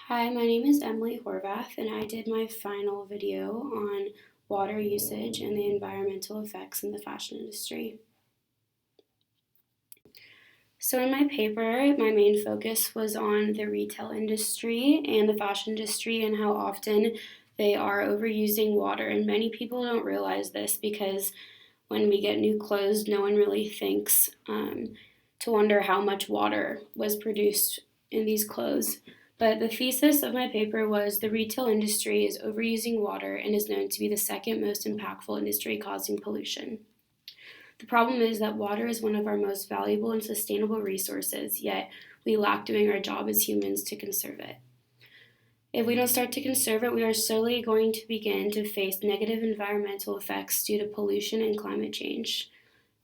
Hi, my name is Emily Horvath, and I did my final video on water usage and the environmental effects in the fashion industry. So in my paper, my main focus was on the retail industry and the fashion industry and how often they are overusing water. And many people don't realize this because when we get new clothes, no one really thinks to wonder how much water was produced in these clothes. But the thesis of my paper was the retail industry is overusing water and is known to be the second most impactful industry causing pollution. The problem is that water is one of our most valuable and sustainable resources, yet we lack doing our job as humans to conserve it. If we don't start to conserve it, we are slowly going to begin to face negative environmental effects due to pollution and climate change.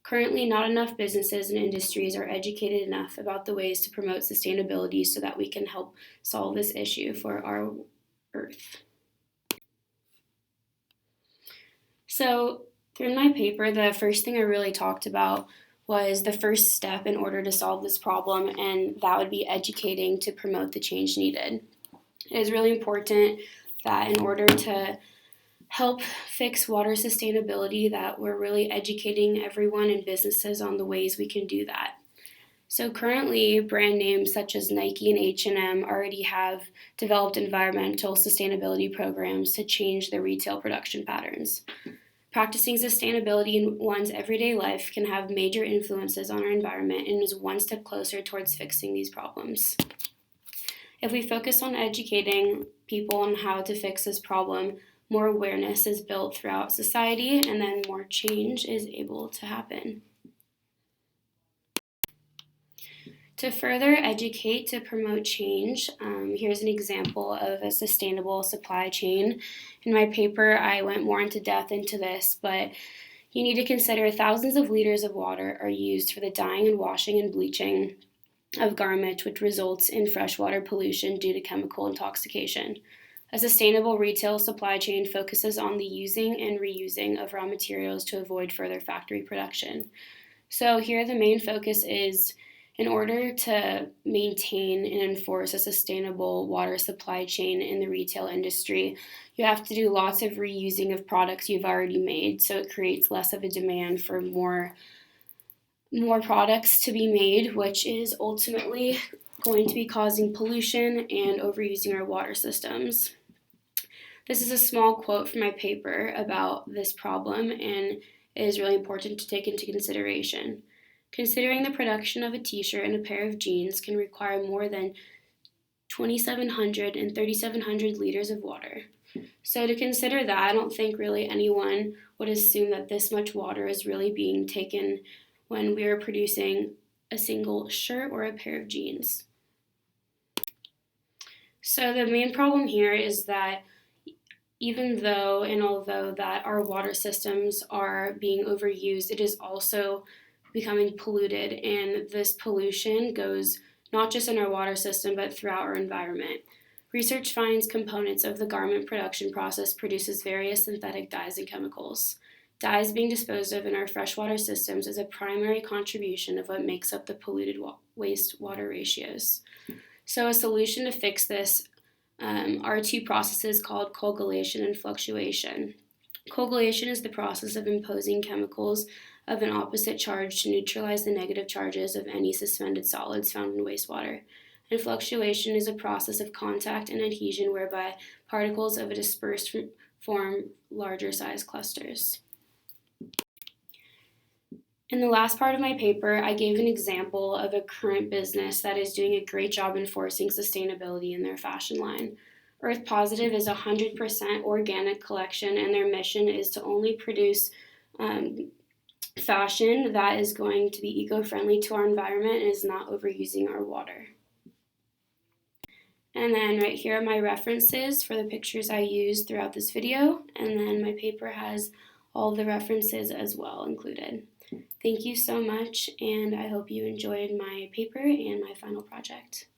Currently, not enough businesses and industries are educated enough about the ways to promote sustainability so that we can help solve this issue for our Earth. So, through my paper, the first thing I really talked about was the first step in order to solve this problem, and that would be educating to promote the change needed. It is really important that in order to help fix water sustainability, that we're really educating everyone and businesses on the ways we can do that. So currently, brand names such as Nike and H&M already have developed environmental sustainability programs to change their retail production patterns. Practicing sustainability in one's everyday life can have major influences on our environment and is one step closer towards fixing these problems. If we focus on educating people on how to fix this problem, more awareness is built throughout society, and then more change is able to happen. To further educate to promote change, here's an example of a sustainable supply chain. In my paper, I went more into depth into this, but you need to consider thousands of liters of water are used for the dyeing and washing and bleaching of garments, which results in freshwater pollution due to chemical intoxication. A sustainable retail supply chain focuses on the using and reusing of raw materials to avoid further factory production. So here the main focus is in order to maintain and enforce a sustainable water supply chain in the retail industry, you have to do lots of reusing of products you've already made, so it creates less of a demand for more products to be made, which is ultimately going to be causing pollution and overusing our water systems. This is a small quote from my paper about this problem, and it is really important to take into consideration. Considering the production of a t-shirt and a pair of jeans can require more than 2,700 and 3,700 liters of water. So to consider that, I don't think really anyone would assume that this much water is really being taken when we are producing a single shirt or a pair of jeans. So the main problem here is that even though and although that our water systems are being overused, it is also becoming polluted, and this pollution goes not just in our water system but throughout our environment. Research finds components of the garment production process produces various synthetic dyes and chemicals. Dyes being disposed of in our freshwater systems is a primary contribution of what makes up the polluted waste-water ratios. So a solution to fix this are two processes called coagulation and fluctuation. Coagulation is the process of imposing chemicals of an opposite charge to neutralize the negative charges of any suspended solids found in wastewater. And fluctuation is a process of contact and adhesion whereby particles of a dispersed form larger size clusters. In the last part of my paper, I gave an example of a current business that is doing a great job enforcing sustainability in their fashion line. Earth Positive is a 100% organic collection, and their mission is to only produce fashion that is going to be eco-friendly to our environment and is not overusing our water. And then right here are my references for the pictures I used throughout this video, and then my paper has all the references as well included. Thank you so much, and I hope you enjoyed my paper and my final project.